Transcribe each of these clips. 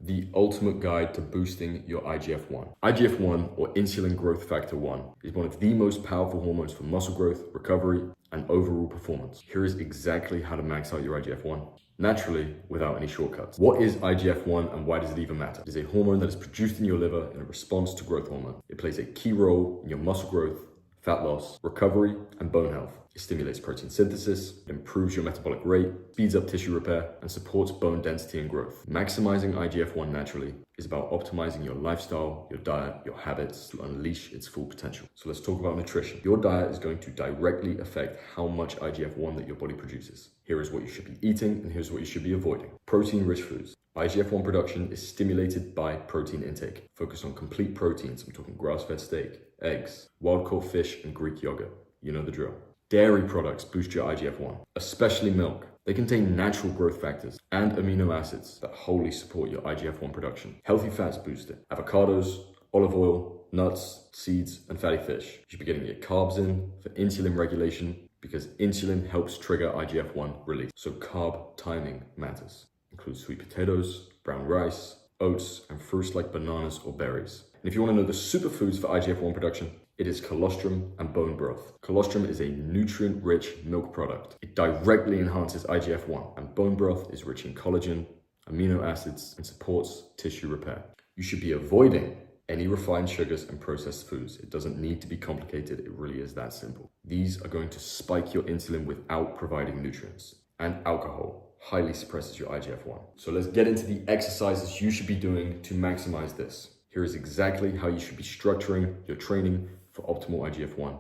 the ultimate guide to boosting your IGF-1. IGF-1, or insulin growth factor 1, is one of the most powerful hormones for muscle growth, recovery, and overall performance. Here is exactly how to max out your IGF-1. Naturally, without any shortcuts. What is IGF-1 and why does it even matter? It is a hormone that is produced in your liver in a response to growth hormone. It plays a key role in your muscle growth, fat loss, recovery, and bone health. It stimulates protein synthesis, improves your metabolic rate, speeds up tissue repair, and supports bone density and growth. Maximizing IGF-1 naturally is about optimizing your lifestyle, your diet, your habits to unleash its full potential. So let's talk about nutrition. Your diet is going to directly affect how much IGF-1 that your body produces. Here is what you should be eating, and here's what you should be avoiding. Protein-rich foods. IGF-1 production is stimulated by protein intake. Focus on complete proteins. I'm talking grass-fed steak, eggs, wild-caught fish, and Greek yogurt. You know the drill. Dairy products boost your IGF-1, especially milk. They contain natural growth factors and amino acids that wholly support your IGF-1 production. Healthy fats boost it. Avocados, olive oil, nuts, seeds, and fatty fish. You should be getting your carbs in for insulin regulation because insulin helps trigger IGF-1 release. So carb timing matters. Includes sweet potatoes, brown rice, oats, and fruits like bananas or berries. And if you want to know the superfoods for IGF-1 production, it is colostrum and bone broth. Colostrum is a nutrient-rich milk product. It directly enhances IGF-1, and bone broth is rich in collagen, amino acids, and supports tissue repair. You should be avoiding any refined sugars and processed foods. It doesn't need to be complicated. It really is that simple. These are going to spike your insulin without providing nutrients. And alcohol highly suppresses your IGF-1. So let's get into the exercises you should be doing to maximize this. Here is exactly how you should be structuring your training for optimal IGF-1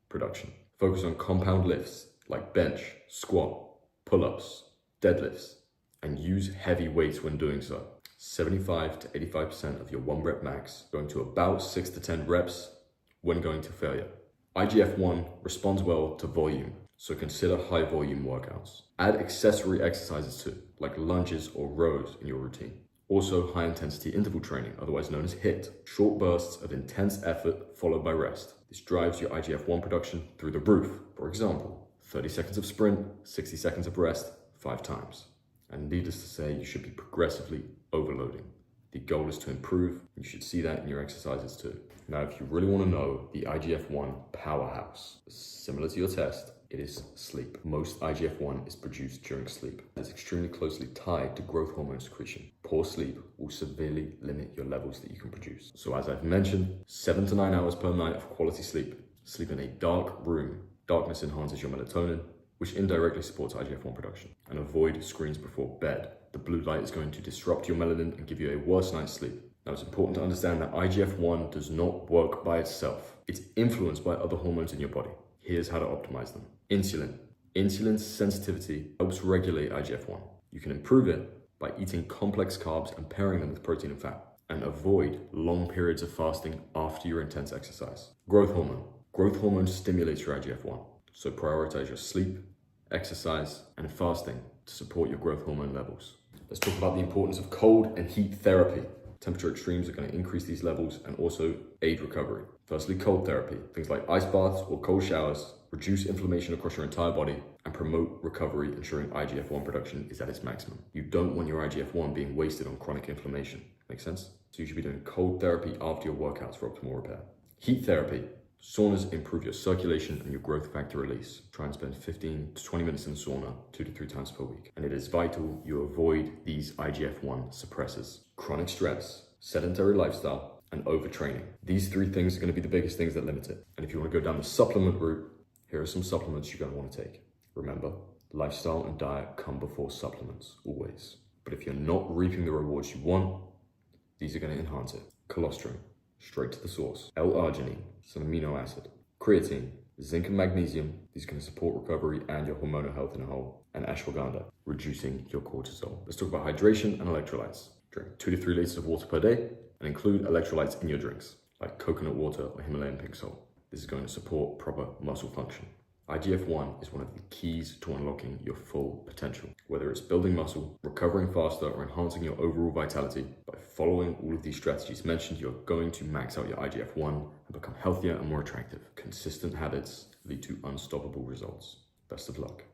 production. Focus on compound lifts like bench, squat, pull-ups, deadlifts, and use heavy weights when doing so. 75 to 85% of your 1 rep max, going to about 6 to 10 reps when going to failure. IGF-1 responds well to volume, so consider high volume workouts. Add accessory exercises too, like lunges or rows in your routine. Also, high intensity interval training, otherwise known as HIIT, short bursts of intense effort followed by rest. This drives your IGF-1 production through the roof. For example, 30 seconds of sprint, 60 seconds of rest, 5 times. And needless to say, you should be progressively overloading. The goal is to improve. You should see that in your exercises too. Now, if you really want to know the IGF-1 powerhouse, similar to your test, it is sleep. Most IGF-1 is produced during sleep. It's extremely closely tied to growth hormone secretion. Poor sleep will severely limit your levels that you can produce. So as I've mentioned, 7 to 9 hours per night of quality sleep. Sleep in a dark room. Darkness enhances your melatonin, which indirectly supports IGF-1 production. And avoid screens before bed. The blue light is going to disrupt your melanin and give you a worse night's sleep. Now, it's important to understand that IGF-1 does not work by itself. It's influenced by other hormones in your body. Here's how to optimize them. Insulin. Insulin's sensitivity helps regulate IGF-1. You can improve it by eating complex carbs and pairing them with protein and fat. And avoid long periods of fasting after your intense exercise. Growth hormone. Growth hormone stimulates your IGF-1. So prioritize your sleep, exercise, and fasting to support your growth hormone levels. Let's talk about the importance of cold and heat therapy. Temperature extremes are going to increase these levels and also aid recovery. Firstly, cold therapy. Things like ice baths or cold showers reduce inflammation across your entire body and promote recovery, ensuring IGF-1 production is at its maximum. You don't want your IGF-1 being wasted on chronic inflammation. Make sense? So you should be doing cold therapy after your workouts for optimal repair. Heat therapy. Saunas improve your circulation and your growth factor release. Try and spend 15 to 20 minutes in the sauna 2 to 3 times per week. And it is vital you avoid these IGF-1 suppressors. Chronic stress, sedentary lifestyle, and overtraining. These 3 things are going to be the biggest things that limit it. And if you want to go down the supplement route, here are some supplements you're going to want to take. Remember, lifestyle and diet come before supplements, always. But if you're not reaping the rewards you want, these are going to enhance it. Colostrum, straight to the source. L-arginine, some amino acid. Creatine, zinc and magnesium. These can support recovery and your hormonal health in a whole. And ashwagandha, reducing your cortisol. Let's talk about hydration and electrolytes. Drink 2 to 3 liters of water per day and include electrolytes in your drinks, like coconut water or Himalayan pink salt. This is going to support proper muscle function. IGF-1 is one of the keys to unlocking your full potential, whether it's building muscle, recovering faster, or enhancing your overall vitality. By following all of these strategies mentioned, you're going to max out your IGF-1 and become healthier and more attractive. Consistent habits lead to unstoppable results. Best of luck.